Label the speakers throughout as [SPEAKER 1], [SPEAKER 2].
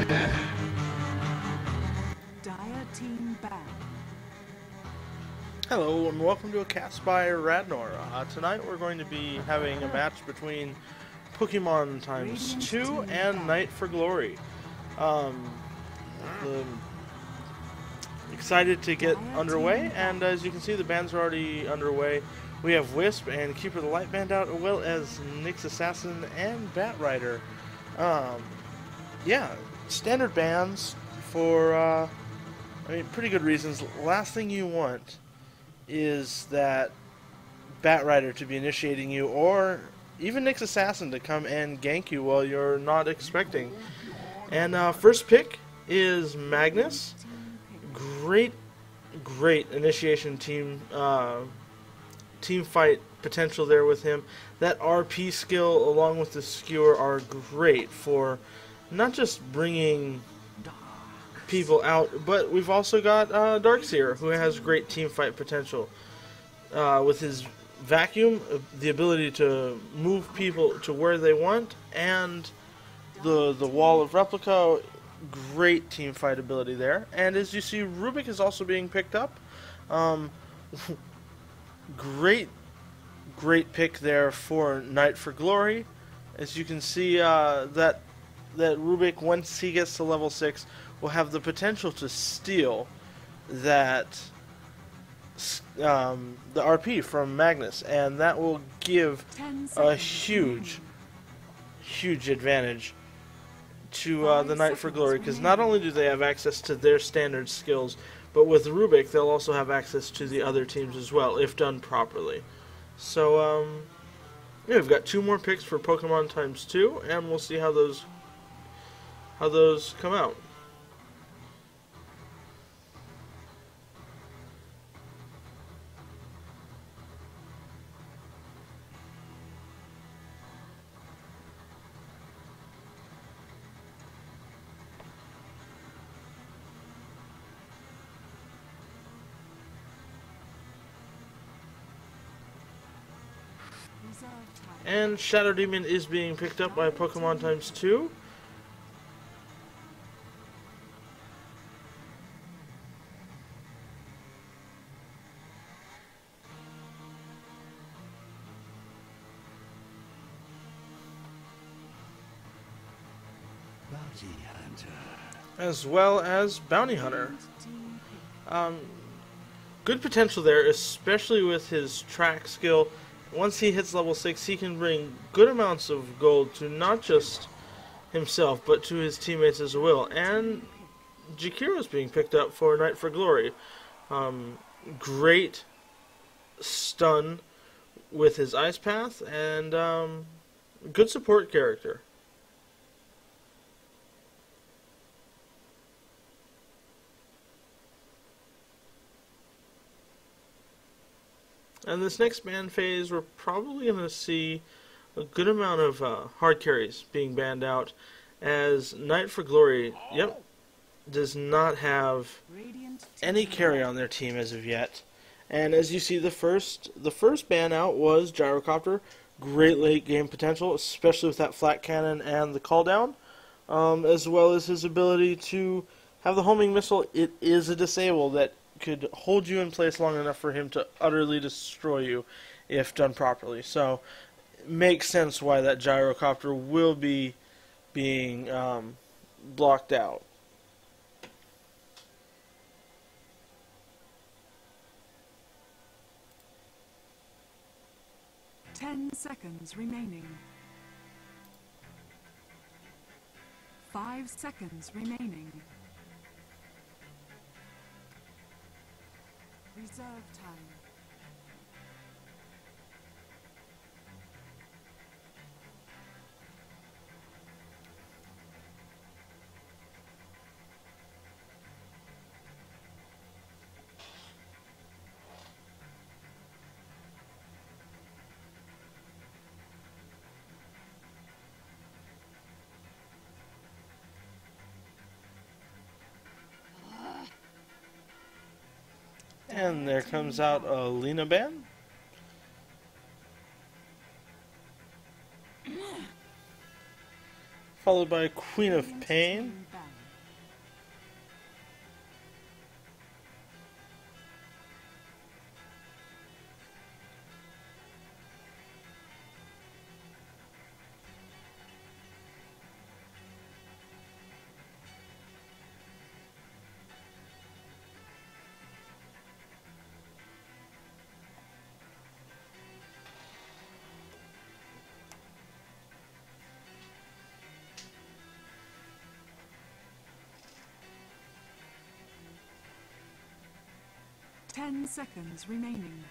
[SPEAKER 1] Dire team back.
[SPEAKER 2] Hello and welcome to a cast by Radnor. Tonight we're going to be having a match between Pokemonex2 and Knight for Glory. Excited to get underway, and as you can see the bands are already underway. We have Wisp and Keeper the Light Band out, as well as Nyx Assassin and Batrider. Yeah, standard bands for, pretty good reasons. Last thing you want is that Batrider to be initiating you, or even Nyx Assassin to come and gank you while you're not expecting. And first pick is Magnus. Great initiation team fight potential there with him. That RP skill along with the skewer are great for not just bringing people out, but we've also got Darkseer, who has great team fight potential. With his vacuum, the ability to move people to where they want, and the wall of replica, great team fight ability there. And as you see, Rubik is also being picked up. Great pick there for Knight for Glory. As you can see, that Rubik, once he gets to level 6, will have the potential to steal that the RP from Magnus, and that will give a huge advantage to the Knight for Glory, because not only do they have access to their standard skills, but with Rubik they'll also have access to the other teams as well, if done properly. So yeah, we've got 2 more picks for Pokemonex2, and we'll see how those come out. And Shadow Demon is being picked up by Pokemonex2. As well as Bounty Hunter. Good potential there, especially with his track skill. Once he hits level 6, he can bring good amounts of gold to not just himself, but to his teammates as well. And Jakiro's being picked up for Knight for Glory. Great stun with his Ice Path, and good support character. And this next ban phase, we're probably going to see a good amount of hard carries being banned out, as Knight for Glory, does not have any carry on their team as of yet. And as you see, the first ban out was Gyrocopter. Great late game potential, especially with that flat cannon and the call down, as well as his ability to have the homing missile. It is a disable that could hold you in place long enough for him to utterly destroy you if done properly. So it makes sense why that Gyrocopter will be being blocked out.
[SPEAKER 1] Ten seconds remaining. 5 seconds remaining. Reserve time.
[SPEAKER 2] And there comes out a Lena ban. Followed by Queen of Pain.
[SPEAKER 1] 10 seconds remaining.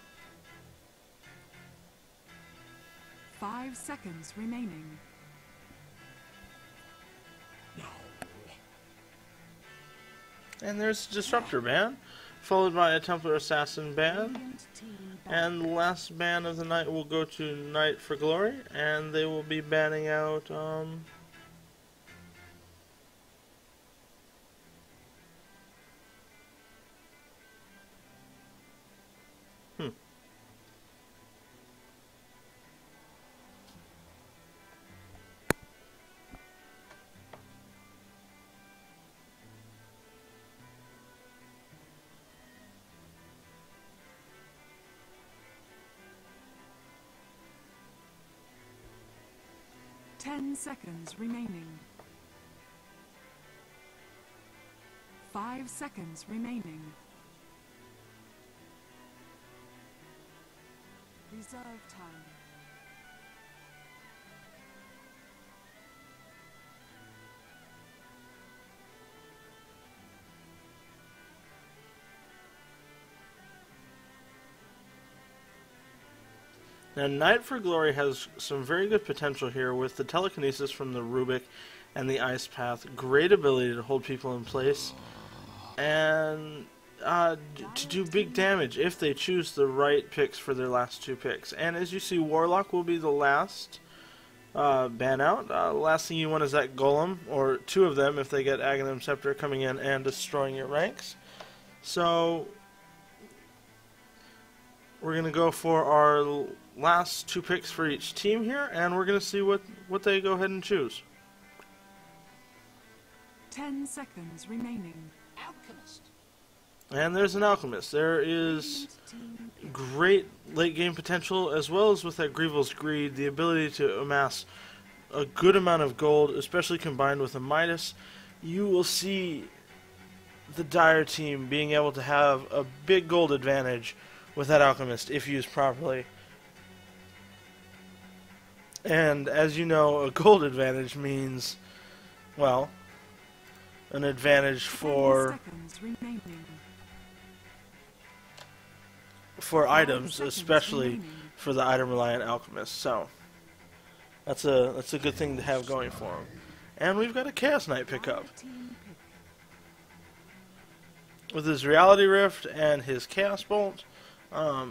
[SPEAKER 1] 5 seconds remaining.
[SPEAKER 2] And there's Disruptor ban, followed by a Templar Assassin ban.
[SPEAKER 1] Radiant team
[SPEAKER 2] And the last ban of the night will go to Knight for Glory, and they will be banning out, hmm.
[SPEAKER 1] 10 seconds remaining. 5 seconds remaining. Reserve time.
[SPEAKER 2] Now, Knight for Glory has some very good potential here with the telekinesis from the Rubik and the Ice Path. Great ability to hold people in place and to do big damage if they choose the right picks for their last two picks. And as you see, Warlock will be the last ban out. The last thing you want is that Golem, or two of them if they get Aghanim Scepter coming in and destroying your ranks. So we're going to go for our last two picks for each team here, and we're going to see what they go ahead and choose.
[SPEAKER 1] 10 seconds remaining.
[SPEAKER 3] Alchemist.
[SPEAKER 2] And there's an Alchemist. There is great late game potential, as well as with that Grievel's Greed, the ability to amass a good amount of gold, especially combined with a Midas. You will see the Dire team being able to have a big gold advantage with that Alchemist if used properly. And as you know, a gold advantage means, well, an advantage for items, especially for the item reliant alchemist. So that's a good thing to have going for him. And we've got a Chaos Knight pickup. With his Reality Rift and his Chaos Bolt,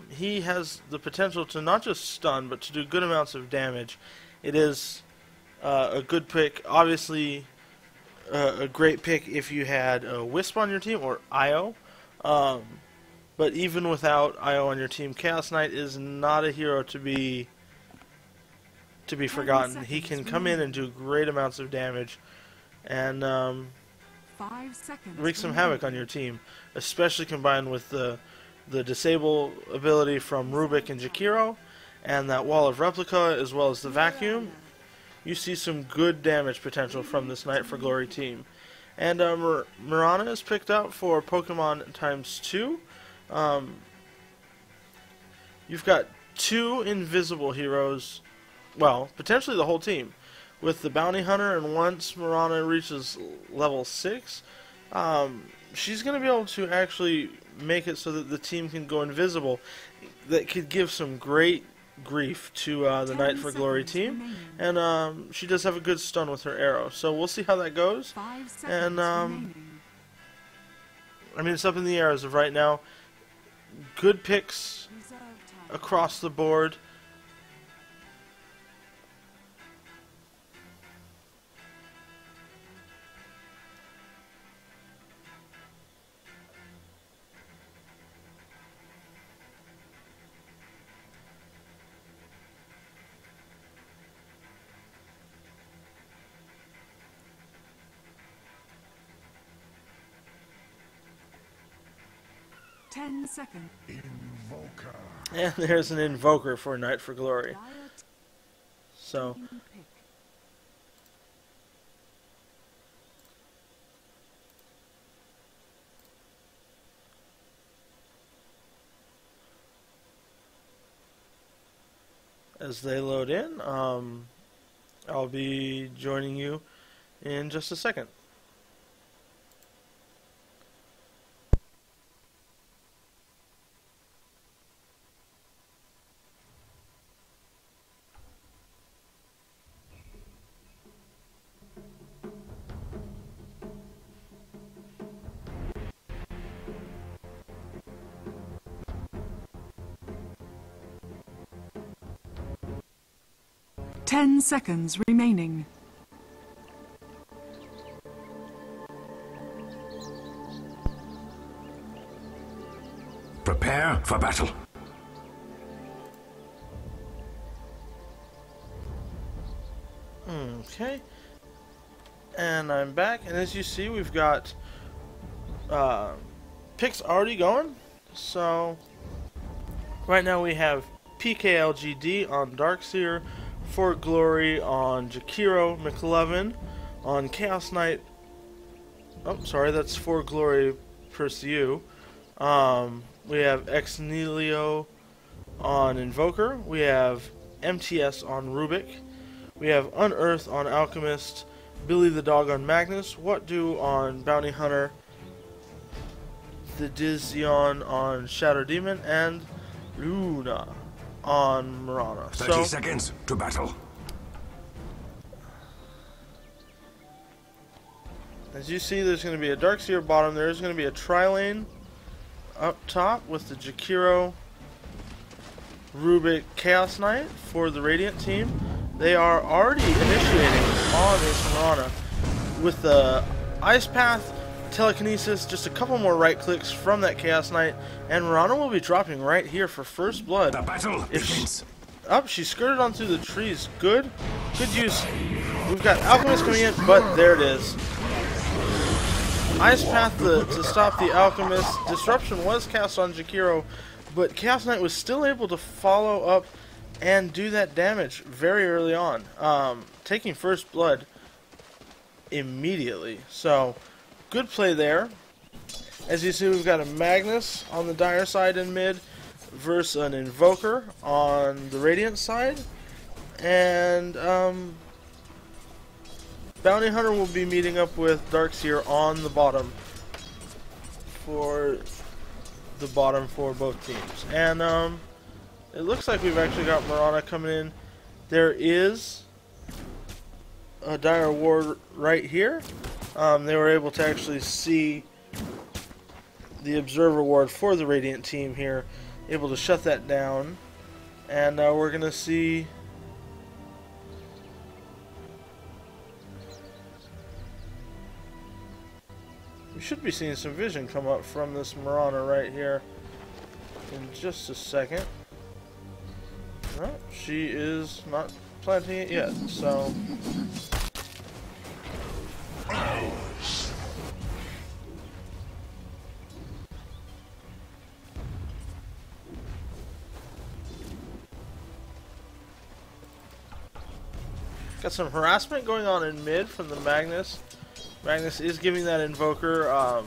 [SPEAKER 2] he has the potential to not just stun, but to do good amounts of damage. It is a good pick. Obviously, a great pick if you had a Wisp on your team, or Io. But even without Io on your team, Chaos Knight is not a hero to be forgotten. He can come in and do great amounts of damage and
[SPEAKER 1] 5 seconds
[SPEAKER 2] wreak some havoc on your team, especially combined with the disable ability from Rubik and Jakiro, and that Wall of Replica, as well as the Vacuum. You see some good damage potential from this Knight for Glory team. And Mirana is picked up for Pokemonex2. You've got two invisible heroes, well, potentially the whole team, with the Bounty Hunter, and once Mirana reaches level 6, she's going to be able to actually make it so that the team can go invisible. That could give some great grief to the Knight for Glory team, and she does have a good stun with her arrow, so we'll see how that goes. And I mean, it's up in the air as of right now. Good picks across the board.
[SPEAKER 1] Second.
[SPEAKER 3] Invoker.
[SPEAKER 2] And there's an Invoker for Knight for Glory. So as they load in, I'll be joining you in just a second.
[SPEAKER 1] 10 seconds remaining.
[SPEAKER 4] Prepare for battle.
[SPEAKER 2] Okay. And I'm back, and as you see, we've got picks already going. So right now we have PKLGD on Darkseer, Fort Glory on Jakiro, McLovin on Chaos Knight. Oh, sorry, that's Fort Glory Perseus. We have Ex Nihilo on Invoker. We have MTS on Rubik. We have Unearth on Alchemist. Billy the Dog on Magnus. What Do on Bounty Hunter. The Dizion on Shadow Demon. And Luna on Marana.
[SPEAKER 4] 30 seconds to battle.
[SPEAKER 2] As you see, there's going to be a Darkseer bottom. There's going to be a Tri-Lane up top with the Jakiro, Rubik, Chaos Knight for the Radiant team. They are already initiating on this Marana with the Ice Path, Telekinesis, just a couple more right clicks from that Chaos Knight, and Marana will be dropping right here for first blood.
[SPEAKER 4] The battle begins.
[SPEAKER 2] She skirted on through the trees. Good use. We've got Alchemist coming in, but there it is. Ice Path to stop the Alchemist. Disruption was cast on Jakiro, but Chaos Knight was still able to follow up and do that damage very early on, taking first blood immediately. So, good play there. As you see, we've got a Magnus on the Dire side in mid versus an Invoker on the Radiant side. And Bounty Hunter will be meeting up with Darkseer on the bottom for both teams. And it looks like we've actually got Marana coming in. There is a Dire Ward right here. They were able to actually see the Observer Ward for the Radiant team here, able to shut that down. And we're going to see we should be seeing some vision come up from this Marana right here in just a second. No, she is not planting it yet, so got some harassment going on in mid from the Magnus. Magnus is giving that Invoker a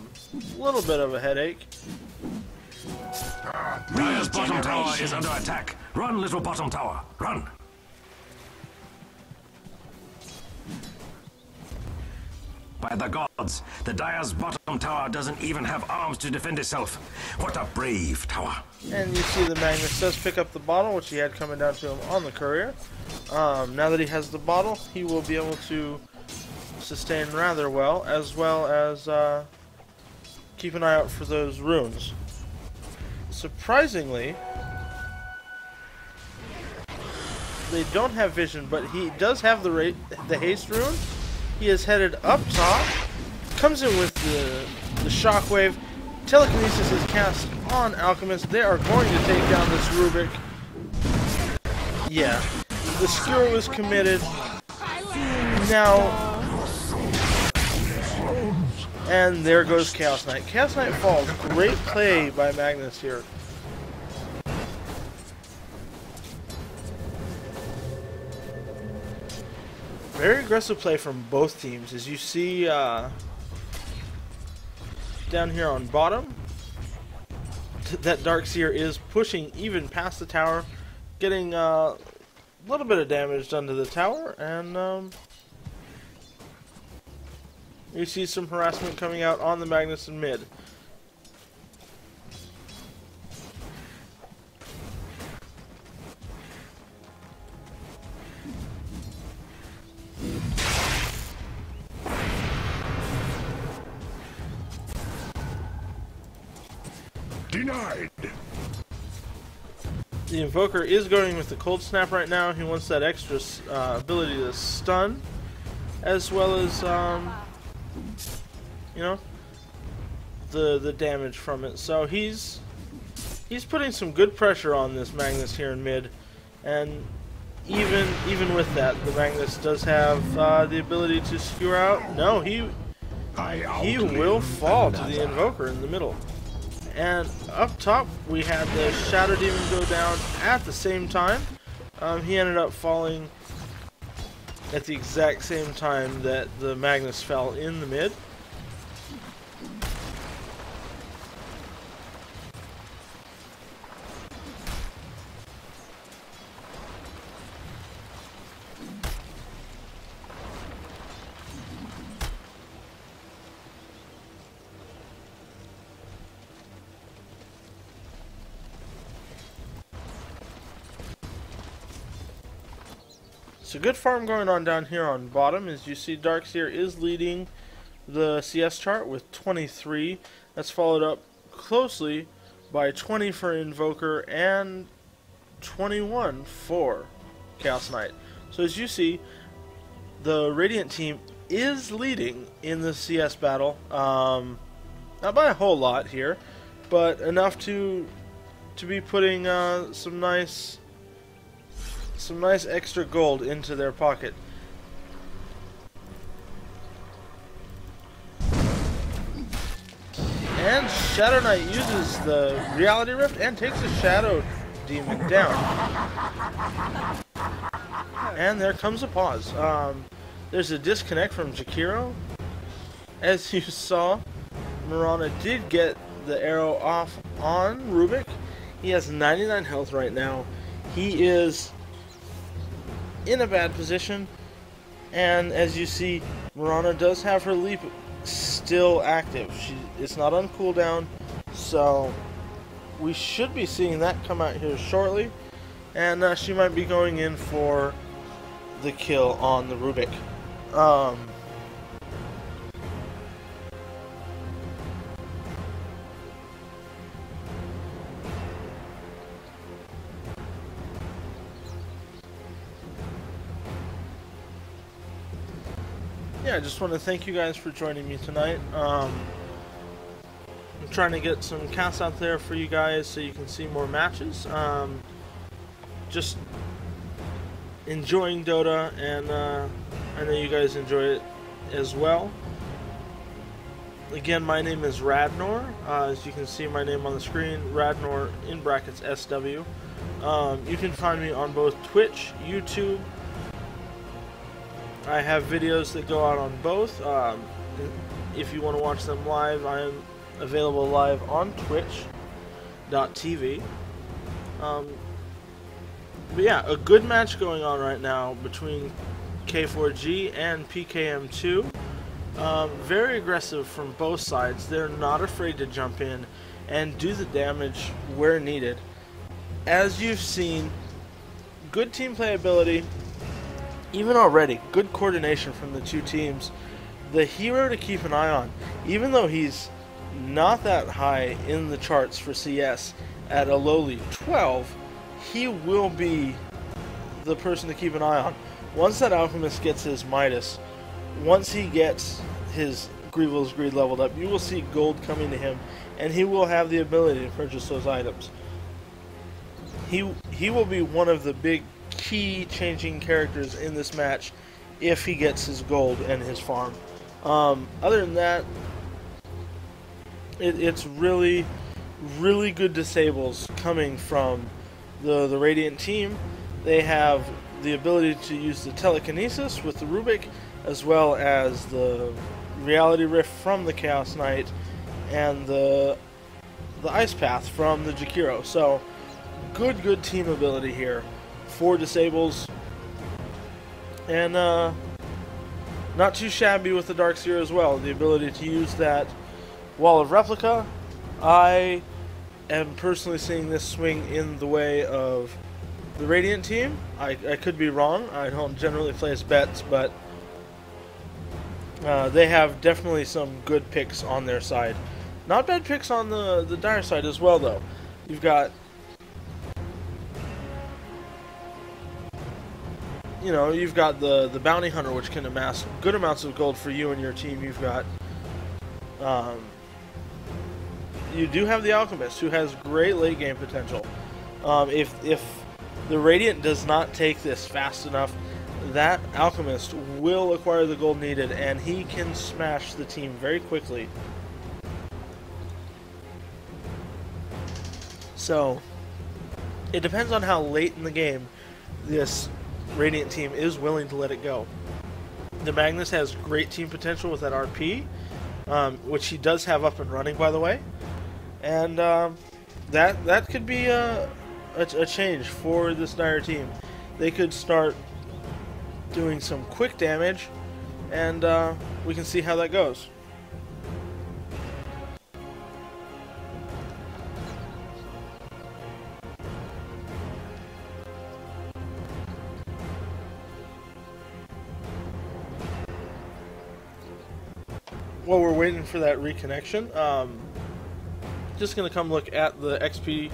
[SPEAKER 2] little bit of a headache.
[SPEAKER 4] Dire's bottom tower is under attack. Run, little bottom tower. Run. By the gods, the Dire's bottom tower doesn't even have arms to defend itself. What a brave tower.
[SPEAKER 2] And you see the Magnus does pick up the bottle, which he had coming down to him on the courier. Now that he has the bottle, he will be able to sustain rather well as keep an eye out for those runes. Surprisingly, they don't have vision, but he does have the haste rune. He is headed up top, comes in with the shockwave. Telekinesis is cast on Alchemist. They are going to take down this Rubik. Yeah, the Skiro was committed. Now, and there goes Chaos Knight. Chaos Knight falls. Great play by Magnus here. Very aggressive play from both teams. As you see down here on bottom, that Darkseer is pushing even past the tower, getting a little bit of damage done to the tower, and you see some harassment coming out on the Magnus in mid.
[SPEAKER 3] Denied.
[SPEAKER 2] The Invoker is going with the Cold Snap right now. He wants that extra ability to stun, as well as, you know, the damage from it. So he's putting some good pressure on this Magnus here in mid, and even with that, the Magnus does have the ability to skewer out. No, he will fall to the Invoker in the middle. And up top, we had the Shadow Demon go down at the same time. He ended up falling at the exact same time that the Magnus fell in the mid. So good farm going on down here on bottom. As you see, Darkseer is leading the CS chart with 23. That's followed up closely by 20 for Invoker and 21 for Chaos Knight. So as you see, the Radiant team is leading in the CS battle. Not by a whole lot here, but enough to be putting some nice extra gold into their pocket. And Shadow Knight uses the Reality Rift and takes the Shadow Demon down. And there comes a pause. There's a disconnect from Jakiro. As you saw, Mirana did get the arrow off on Rubik. He has 99 health right now. He is in a bad position, and as you see, Mirana does have her leap still active. It's not on cooldown, so we should be seeing that come out here shortly, and she might be going in for the kill on the Rubik. Yeah, I just want to thank you guys for joining me tonight. I'm trying to get some casts out there for you guys so you can see more matches. Just enjoying Dota, and I know you guys enjoy it as well. Again, my name is Radnor. As you can see my name on the screen, Radnor in brackets SW. You can find me on both Twitch, YouTube. I have videos that go out on both. If you want to watch them live, I am available live on twitch.tv. But yeah, a good match going on right now between K4G and PKM2. Very aggressive from both sides. They're not afraid to jump in and do the damage where needed. As you've seen, good team playability. Even already, good coordination from the two teams. The hero to keep an eye on, even though he's not that high in the charts for CS at a lowly 12, he will be the person to keep an eye on. Once that Alchemist gets his Midas, once he gets his Grievel's Greed leveled up, you will see gold coming to him, and he will have the ability to purchase those items. He will be one of the big key changing characters in this match if he gets his gold and his farm. Other than that, it's really good disables coming from the Radiant team. They have the ability to use the telekinesis with the Rubik, as well as the Reality Rift from the Chaos Knight and the Ice Path from the Jakiro. So good team ability here. 4 disables, and not too shabby with the Darkseer as well. The ability to use that Wall of Replica. I am personally seeing this swing in the way of the Radiant team. I could be wrong. I don't generally place bets, but they have definitely some good picks on their side. Not bad picks on the Dire side as well, though. You've got you know, you've got the Bounty Hunter, which can amass good amounts of gold for you and your team. You've got, you do have the Alchemist, who has great late game potential. If the Radiant does not take this fast enough, that Alchemist will acquire the gold needed, and he can smash the team very quickly. So, it depends on how late in the game this Radiant team is willing to let it go. The Magnus has great team potential with that RP, which he does have up and running, by the way. And that could be a change for this Dire team. They could start doing some quick damage, and we can see how that goes. While we're waiting for that reconnection, just going to come look at the XP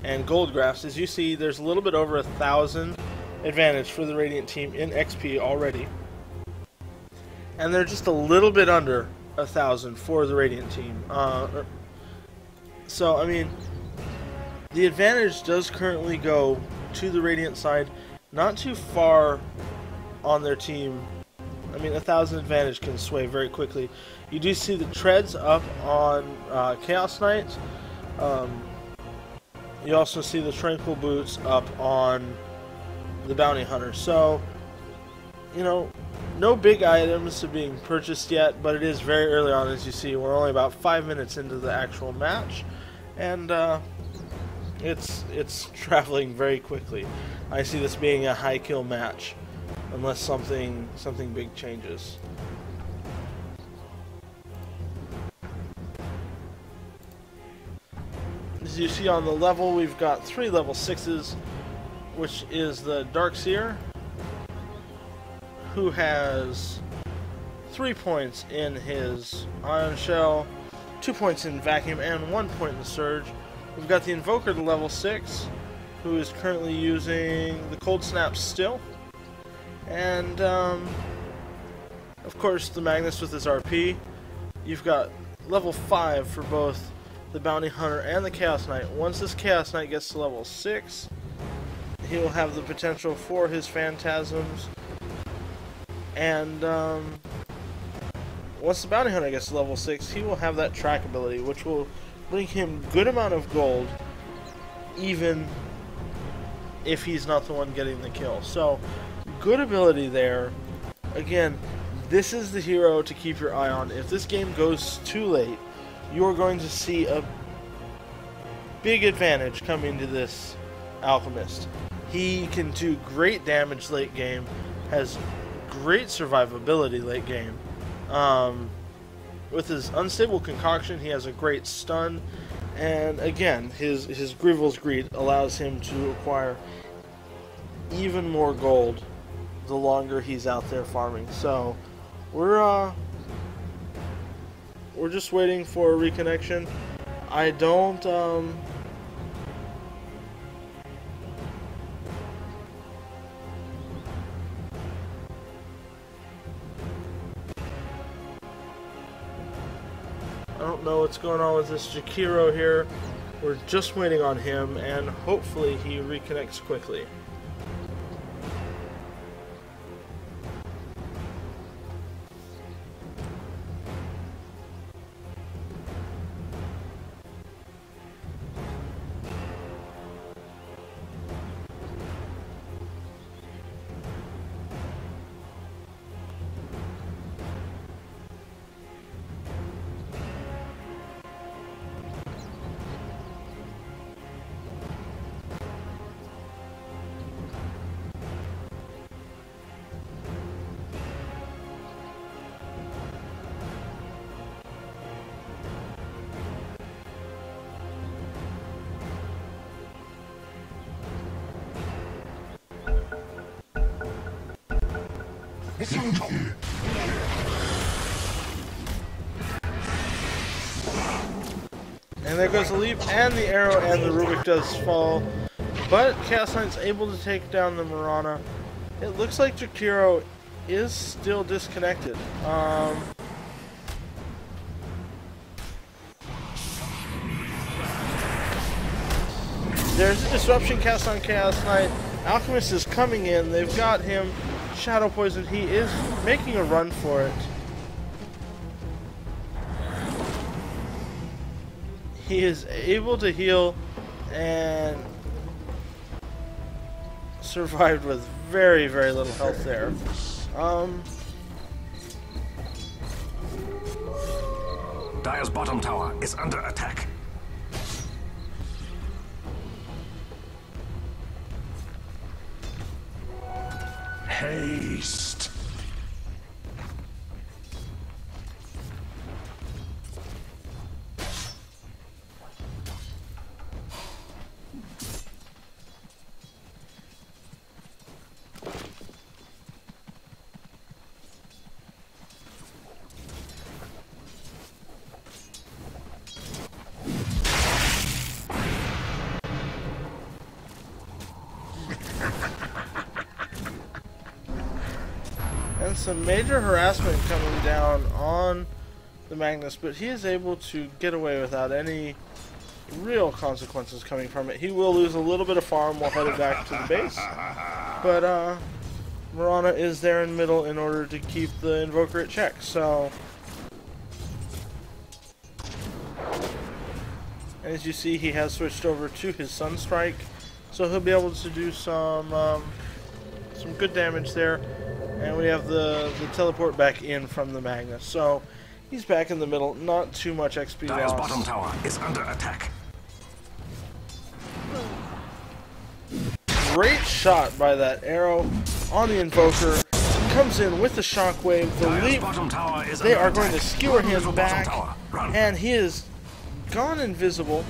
[SPEAKER 2] and gold graphs. As you see, there's a little bit over 1,000 advantage for the Radiant team in XP already, and they're just a little bit under 1,000 for the Radiant team. So I mean, the advantage does currently go to the Radiant side, not too far on their team. I mean, 1,000 advantage can sway very quickly. You do see the treads up on Chaos Knight. You also see the Tranquil Boots up on the Bounty Hunter. So, you know, no big items are being purchased yet, but it is very early on. As you see, we're only about 5 minutes into the actual match, and it's traveling very quickly. I see this being a high kill match, unless something big changes. As you see on the level, we've got 3 level 6s, which is the Darkseer, who has 3 points in his Ion Shell, 2 points in Vacuum, and 1 point in the Surge. We've got the Invoker to level 6, who is currently using the Cold Snap still. And, of course, the Magnus with his RP. You've got level 5 for both the Bounty Hunter and the Chaos Knight. Once this Chaos Knight gets to level 6, he will have the potential for his Phantasms. And, once the Bounty Hunter gets to level 6, he will have that track ability, which will bring him good amount of gold, even if he's not the one getting the kill. So, good ability there. Again, this is the hero to keep your eye on. If this game goes too late, you're going to see a big advantage coming to this Alchemist. He can do great damage late game, has great survivability late game. With his Unstable Concoction, he has a great stun, and again, his Grievel's Greed allows him to acquire even more gold the longer he's out there farming. So we're just waiting for a reconnection. I don't know what's going on with this Jakiro here. We're just waiting on him, and hopefully he reconnects quickly. And there goes the leap and the arrow, and the Rubik does fall. But Chaos Knight's able to take down the Mirana. It looks like Jakiro is still disconnected. There's a disruption cast on Chaos Knight. Alchemist is coming in. They've got him shadow poisoned. He is making a run for it. He is able to heal and survived with very, very little health there.
[SPEAKER 4] Dire's bottom tower is under attack.
[SPEAKER 3] Haste.
[SPEAKER 2] And some major harassment coming down on the Magnus, but he is able to get away without any real consequences coming from it. He will lose a little bit of farm while headed back to the base, but Marana is there in middle in order to keep the Invoker at check, so... As you see, he has switched over to his Sunstrike, so he'll be able to do some good damage there. And we have the teleport back in from the Magnus. So he's back in the middle. Not too much XP
[SPEAKER 4] Dire's
[SPEAKER 2] loss.
[SPEAKER 4] bottom tower is under attack.
[SPEAKER 2] Great shot by that arrow on the Invoker. Comes in with the shockwave. The
[SPEAKER 4] Dire's
[SPEAKER 2] leap.
[SPEAKER 4] bottom tower is
[SPEAKER 2] They
[SPEAKER 4] under
[SPEAKER 2] are going to
[SPEAKER 4] attack.
[SPEAKER 2] skewer
[SPEAKER 4] Run, little
[SPEAKER 2] him
[SPEAKER 4] bottom
[SPEAKER 2] back.
[SPEAKER 4] tower. Run.
[SPEAKER 2] And he is gone invisible.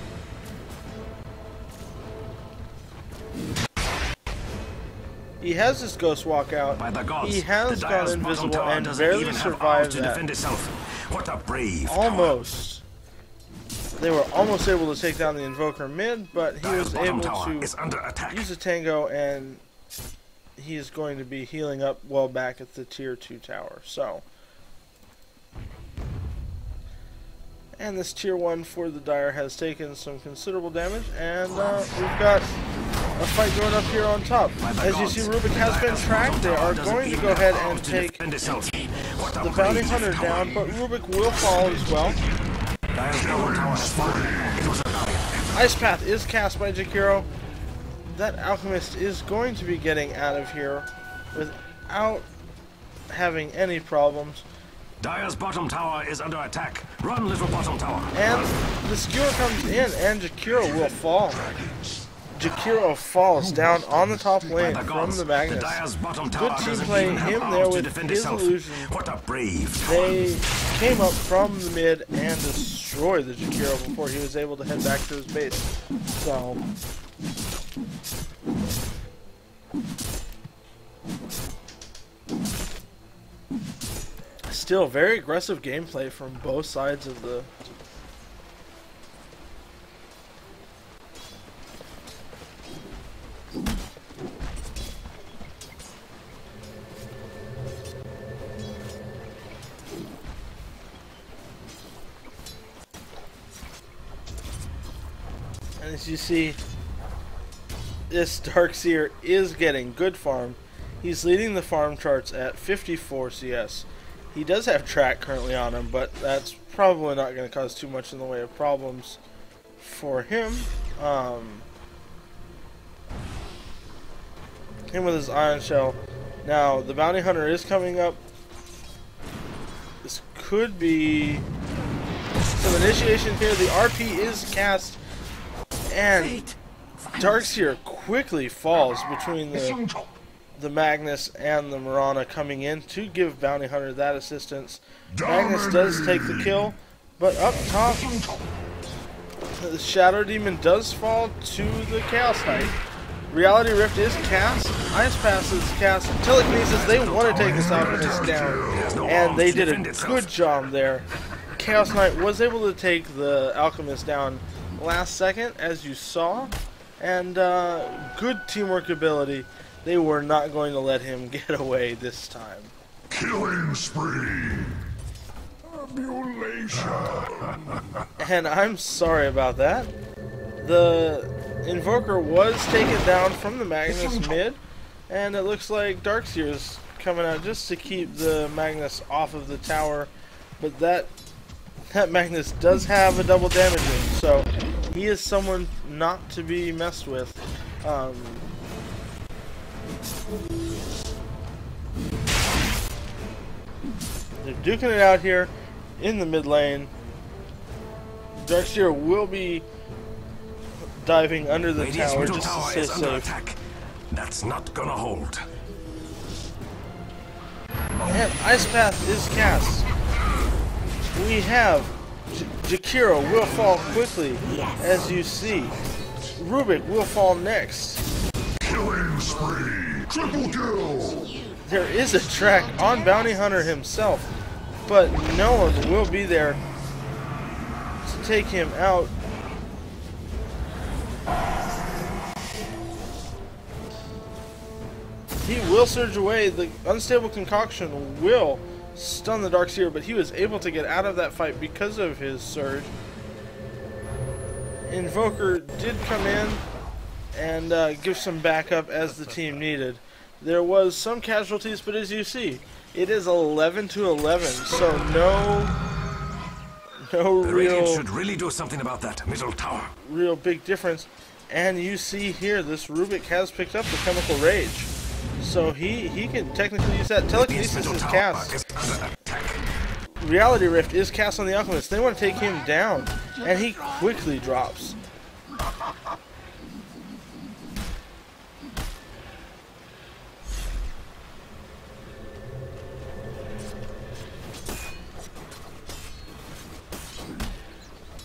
[SPEAKER 2] He has his ghost walk out.
[SPEAKER 4] By the gods,
[SPEAKER 2] He has
[SPEAKER 4] the
[SPEAKER 2] gone
[SPEAKER 4] Dire's
[SPEAKER 2] invisible
[SPEAKER 4] bottom tower
[SPEAKER 2] and
[SPEAKER 4] doesn't
[SPEAKER 2] barely
[SPEAKER 4] even have arms
[SPEAKER 2] survived
[SPEAKER 4] to
[SPEAKER 2] that.
[SPEAKER 4] defend itself. What a brave tower.
[SPEAKER 2] Almost. They were almost able to take down the Invoker mid, but he
[SPEAKER 4] Dire's
[SPEAKER 2] was
[SPEAKER 4] bottom
[SPEAKER 2] able
[SPEAKER 4] tower
[SPEAKER 2] to
[SPEAKER 4] is under attack.
[SPEAKER 2] use a Tango, and he is going to be healing up well back at the tier 2 tower. So, and this tier 1 for the Dire has taken some considerable damage, and we've got a fight going up here on top. As you see, Rubik has been tracked. They are going to go ahead and take the Bounty Hunter down, but Rubik will fall as well. Ice Path is cast by Jakiro. That Alchemist is going to be getting out of here without having any problems.
[SPEAKER 4] Dire's bottom tower is under attack. Run, little bottom tower.
[SPEAKER 2] And the skewer comes in, and Jakiro will fall. Jakiro falls down on the top lane from the Magnus. Good team play, him there with his illusion.
[SPEAKER 4] What a brave.
[SPEAKER 2] They came up from the mid and destroyed the Jakiro before he was able to head back to his base. So, still very aggressive gameplay from both sides of the... And as you see, this Darkseer is getting good farm. He's leading the farm charts at 54 CS. He does have track currently on him, but that's probably not going to cause too much in the way of problems for him. Him with his Ion Shell. Now, the Bounty Hunter is coming up. This could be some initiation here. The RP is cast, and Darkseer quickly falls between the Magnus and the Marana coming in to give Bounty Hunter that assistance. Magnus does take the kill, but up top, the Shadow Demon does fall to the Chaos Knight. Reality Rift is cast, Ice Pass is cast, Telekinesis, they want to take this Alchemist down, and they did a good job there. Chaos Knight was able to take the Alchemist down last second, as you saw, and good teamwork ability They were not going to let him get away this time.
[SPEAKER 3] Killing spree. Abulation.
[SPEAKER 2] And I'm sorry about that. The Invoker was taken down from the Magnus mid, and it looks like Darkseer's coming out just to keep the Magnus off of the tower. But that Magnus does have a double damaging, so he is someone not to be messed with. They're duking it out here in the mid lane. Darkseer will be diving under the tower just to stay safe.
[SPEAKER 4] Attack. That's not gonna hold.
[SPEAKER 2] And Ice Path is cast. We have Jakiro will fall quickly, as you see. Rubik will fall next.
[SPEAKER 3] Killing spree. Triple kill.
[SPEAKER 2] There is a track on Bounty Hunter himself, but no one will be there to take him out. He will surge away. The unstable concoction will stun the Darkseer, but he was able to get out of that fight because of his surge. Invoker did come in and give some backup as the team needed. There was some casualties, but as you see, it is 11-11, so no
[SPEAKER 4] The
[SPEAKER 2] real
[SPEAKER 4] Radiant should really do something about that middle tower.
[SPEAKER 2] real big difference. And you see here, this Rubik has picked up the Chemical Rage, so he can technically use that. Telekinesis is cast. Reality Rift is cast on the Alchemist. They want to take him down, and he quickly drops.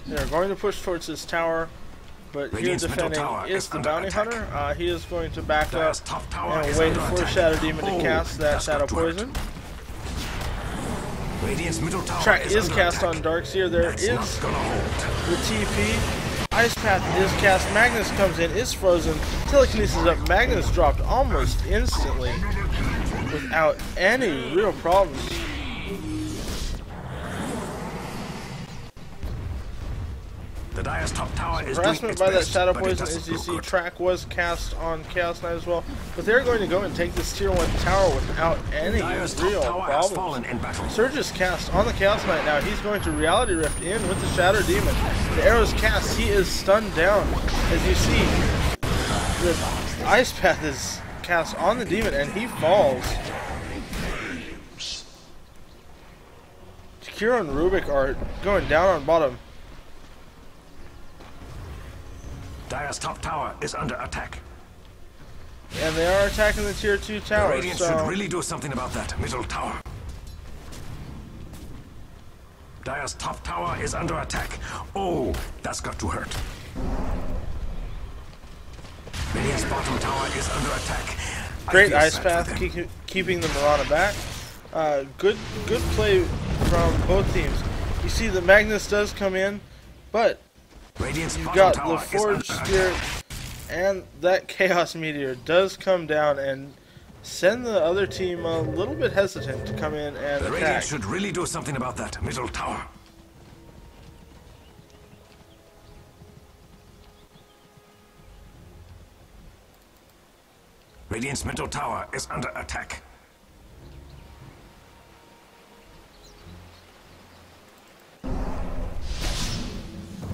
[SPEAKER 2] They're going to push towards this tower, but here defending is the Bounty Hunter. He is going to back up and wait for Shadow Demon to cast that Shadow Poison. Track is cast on Darkseer. There is the TP. Ice Path is cast. Magnus comes in, is frozen. Telekinesis is up. Magnus dropped almost instantly without any real problems.
[SPEAKER 4] The Dire's top tower is
[SPEAKER 2] Harassment by that Shadow Poison, as you see. Track was cast on Chaos Knight as well, but they're going to go and take this tier 1 tower without any real problems. Surge is cast on the Chaos Knight now. He's going to Reality Rift in with the Shadow Demon. The arrow's cast. He is stunned down. As you see, the Ice Path is cast on the Demon and he falls. Takiro and Rubik are going down on bottom.
[SPEAKER 4] Dire's top tower is under attack.
[SPEAKER 2] And they are attacking the tier 2 tower.
[SPEAKER 4] The Radiant should really do something about that middle tower. Dire's top tower is under attack. Oh, that's got to hurt. Radiant's bottom tower is under attack.
[SPEAKER 2] Great Ice Path, keeping the Mirana back. Good play from both teams. You see the Magnus does come in, but you've got the Forge Spirit, and that Chaos Meteor does come down and send the other team a little bit hesitant to come in and
[SPEAKER 4] the
[SPEAKER 2] attack.
[SPEAKER 4] Radiant should really do something about that middle tower. Radiant's middle tower is under attack.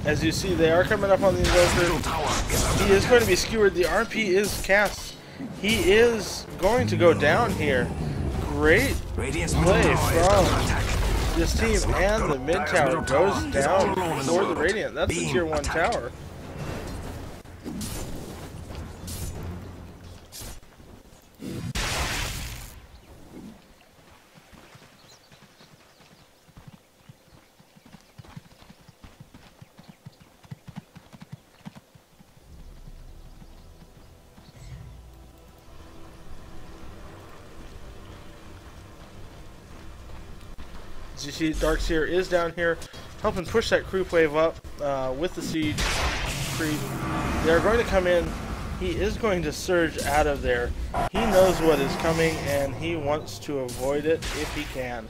[SPEAKER 2] As you see, they are coming up on the Invoker. He is going to be skewered. The RP is cast. He is going to go down here. Great play from this team, and the mid tower goes down for the Radiant. That's a tier 1 tower. As you see, Darkseer is down here, helping push that creep wave up with the siege creep. They are going to come in he is going to surge out of there. He knows what is coming, and he wants to avoid it if he can.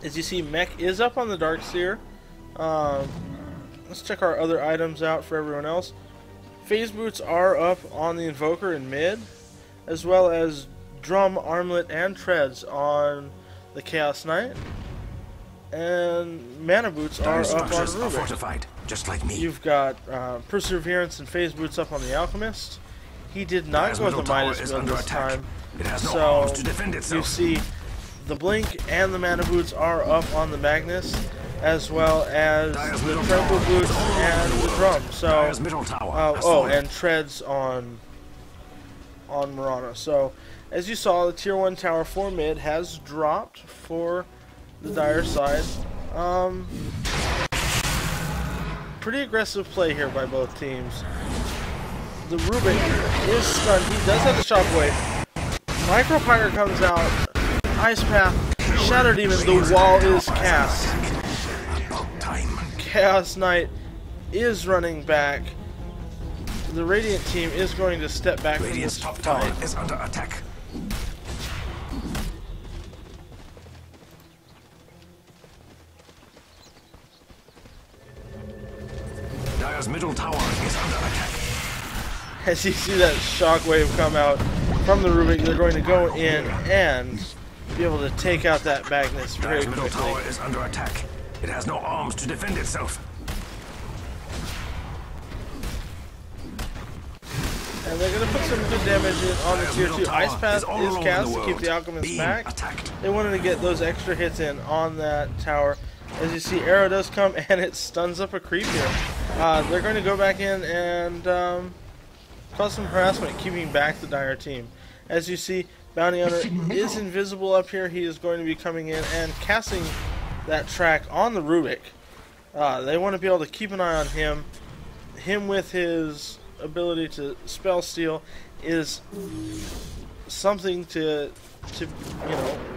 [SPEAKER 2] As you see, Mech is up on the Darkseer. Let's check our other items out for everyone else. Phase Boots are up on the Invoker in mid, as well as Drum, Armlet, and Treads on the Chaos Knight. And Mana Boots are up on Rubik.
[SPEAKER 4] Fortified, just like me.
[SPEAKER 2] You've got Perseverance and Phase Boots up on the Alchemist. He did not go with the Midas build this time.
[SPEAKER 4] It has no arms to defend itself.
[SPEAKER 2] You see, the Blink and the Mana Boots are up on the Magnus, as well as the Tremble Boots and the Drum. So, and Treads on Marana. So, as you saw, the Tier 1 tower for mid has dropped for the Dire side. Pretty aggressive play here by both teams. The Rubik is stunned. He does have the Shockwave. Micropyre comes out. Ice Path, Shadow Demon, the wall is cast. Chaos Knight is running back. The Radiant team is going to step back from this fight.
[SPEAKER 4] Is under attack. Dire's middle tower is under attack.
[SPEAKER 2] As you see that Shockwave come out from the Rubik, they're going to go in and be able to take out that Magnus very quickly.
[SPEAKER 4] Dire's middle tower is under attack. It has no arms to defend itself.
[SPEAKER 2] And they're going to put some good damage in on the Tier 2. Ice Path is cast to keep the Alchemist back. They wanted to get those extra hits in on that tower. As you see, Arrow does come and it stuns up a creep here. They're going to go back in and cause some harassment, keeping back the Dire team. As you see, Bounty Hunter is invisible up here. He is going to be coming in and casting that track on the Rubik. They want to be able to keep an eye on him. Him with his ability to spell steal is something to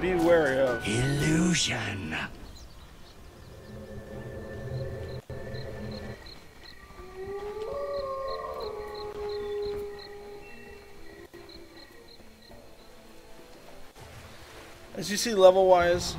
[SPEAKER 2] be wary of.
[SPEAKER 4] Illusion.
[SPEAKER 2] As you see, level-wise,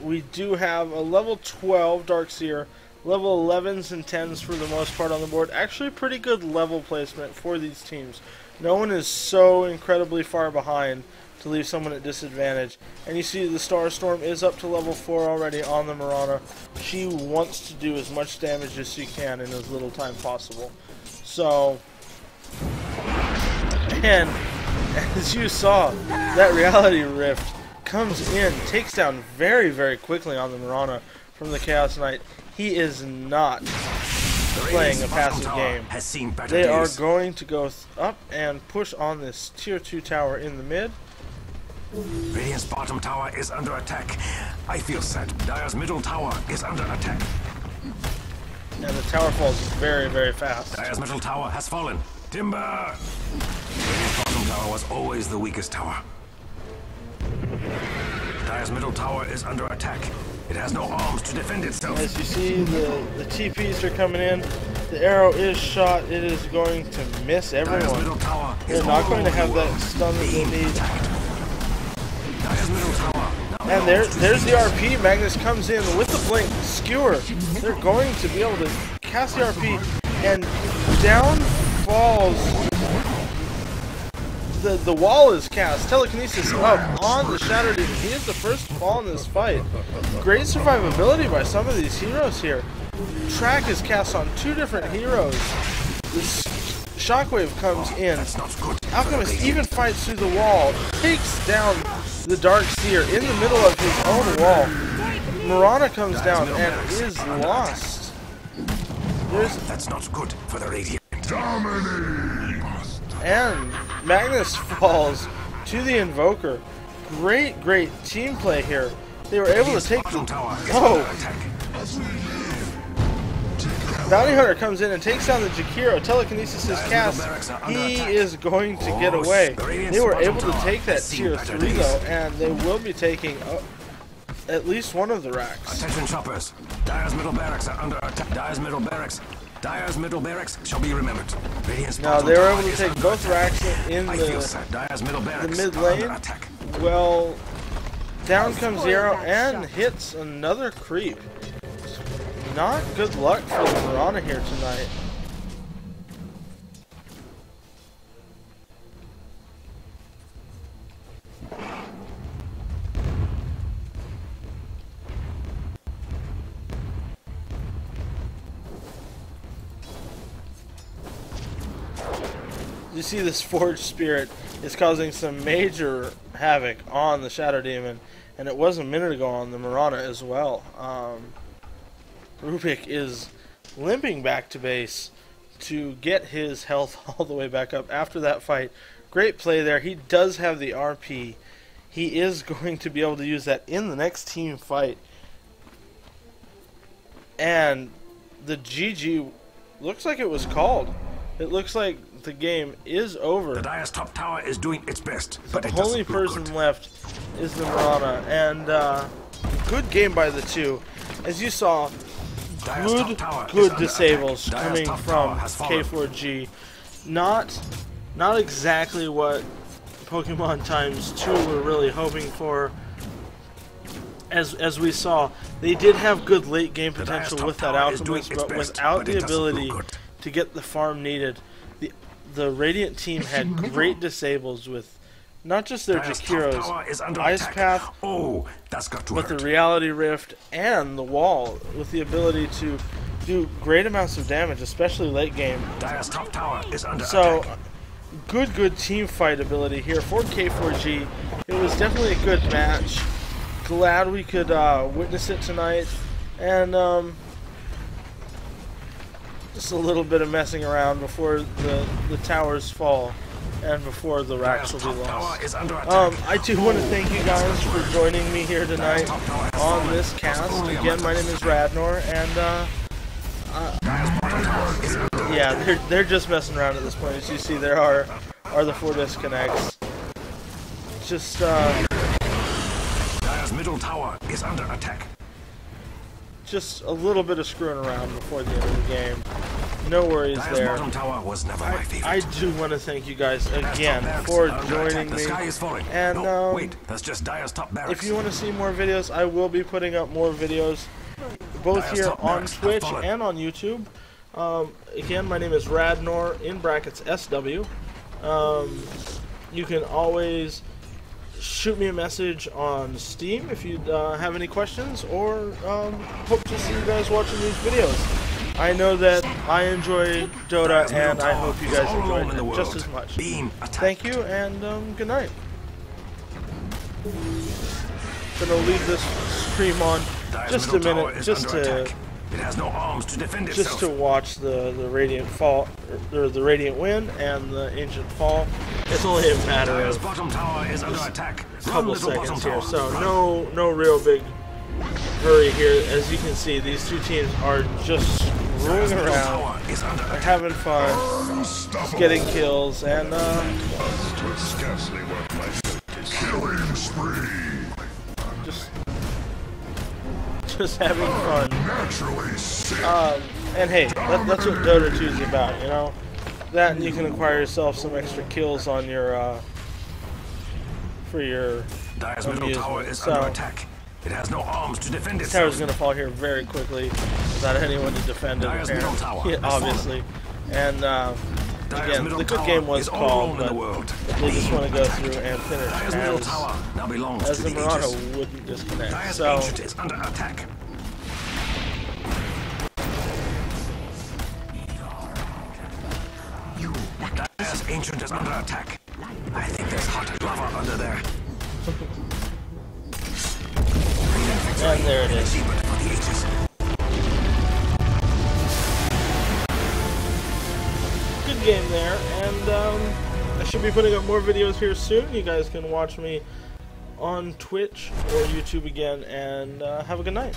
[SPEAKER 2] we do have a level 12 Darkseer, level 11s and 10s for the most part on the board. Actually, pretty good level placement for these teams. No one is so incredibly far behind to leave someone at disadvantage. And you see the Starstorm is up to level 4 already on the Marana. She wants to do as much damage as she can in as little time possible. So, and as you saw, that Reality Rift comes in, takes down very, very quickly on the Marana from the Chaos Knight. He is not playing a passive game. They are going to go up and push on this Tier 2 tower in the mid.
[SPEAKER 4] Radiant's bottom tower is under attack. I feel sad. Dire's middle tower is under attack.
[SPEAKER 2] And the tower falls very, very fast.
[SPEAKER 4] Dire's middle tower has fallen. Timber! Radiant's bottom tower was always the weakest tower. Dire's middle tower is under attack. It has no arms to defend itself.
[SPEAKER 2] As you see, the TPs are coming in. The arrow is shot. It is going to miss everyone. They're not going to have that stun that they need. And there's the RP. Magnus comes in with the blink. Skewer. They're going to be able to cast the RP. And down falls... The wall is cast. Telekinesis up on the Shadow Demon. He is the first to fall in this fight. Great survivability by some of these heroes here. Track is cast on 2 different heroes. This Shockwave comes in. Alchemist even fights through the wall. Takes down the Darkseer in the middle of his own wall. Marana comes down and is lost.
[SPEAKER 4] That's not good for the Radiant.
[SPEAKER 2] And Magnus falls to the Invoker. Great, great team play here. They were able to take the... Oh! Bounty Hunter comes in and takes down the Jakiro. Telekinesis is cast. He is going to get away. They were able to take that tier 3 though, and they will be taking at least one of the racks.
[SPEAKER 4] Attention choppers. Dire's middle barracks are under attack. Dire's middle barracks shall be remembered.
[SPEAKER 2] Now they were able to take both racks in the mid lane. Well, down comes Zero and hits another creep. Not good luck for the Mirana here tonight. You see this Forged Spirit is causing some major havoc on the Shadow Demon, and it was a minute ago on the Mirana as well. Rubik is limping back to base to get his health all the way back up after that fight. Great play there. He does have the RP. He is going to be able to use that in the next team fight. And the GG looks like it was called. It looks like the game is over.
[SPEAKER 4] The Dire's top tower is doing its best, but
[SPEAKER 2] the only person left is the Mirana, and good game by the two. As you saw, good disables coming from K4G. Not exactly what Pokemon Times 2 were really hoping for. As we saw, they did have good late game potential with that Alchemist, but without the ability to get the farm needed, the Radiant team had great disables with not just their Jakiros, Ice Path, but the Reality Rift and the Wall, with the ability to do great amounts of damage, especially late game. So, good team fight ability here for K4G. It was definitely a good match. Glad we could witness it tonight, and just a little bit of messing around before the towers fall and before the racks will be lost. I do want to thank you guys for joining me here tonight on this cast. Again, my name is Radnor, and yeah, they're just messing around at this point. As you see, there are the 4 disconnects. Just
[SPEAKER 4] Dire's middle tower is under attack.
[SPEAKER 2] Just a little bit of screwing around before the end of the game. No worries there.
[SPEAKER 4] Tower was never my favorite.
[SPEAKER 2] I do want to thank you guys again for joining me. And
[SPEAKER 4] wait, that's just Dire's top barracks.
[SPEAKER 2] If you want to see more videos, I will be putting up more videos, both here on Twitch and on YouTube. Again, my name is Radnor, in brackets SW. You can always shoot me a message on Steam if you have any questions, or hope to see you guys watching these videos. I know that I enjoy Dota, and I hope you guys enjoy it just as much. Thank you, and good night. Gonna leave this stream on just a minute, just to watch the Radiant fall, or the Radiant win and the Ancient fall. It's only a matter of a couple seconds here, so no real big hurry here. As you can see, these two teams are just screwing around, they're having fun, just getting kills, and
[SPEAKER 3] Killing spree.
[SPEAKER 2] just having fun. And hey, that's what Dota 2 is about, you know. That, and you can acquire yourself some extra kills on your for your amusement. So
[SPEAKER 4] it has no arms to defend
[SPEAKER 2] this tower's gonna fall here very quickly without anyone to defend it, apparently. Yeah, obviously. And again, the good game was called, but they just want to go through and finish as the Mirana wouldn't disconnect. So
[SPEAKER 4] Dire's Ancient is under attack. I think there's hot lava under there.
[SPEAKER 2] And there it is. Good game there, and I should be putting up more videos here soon. You guys can watch me on Twitch or YouTube again, and have a good night.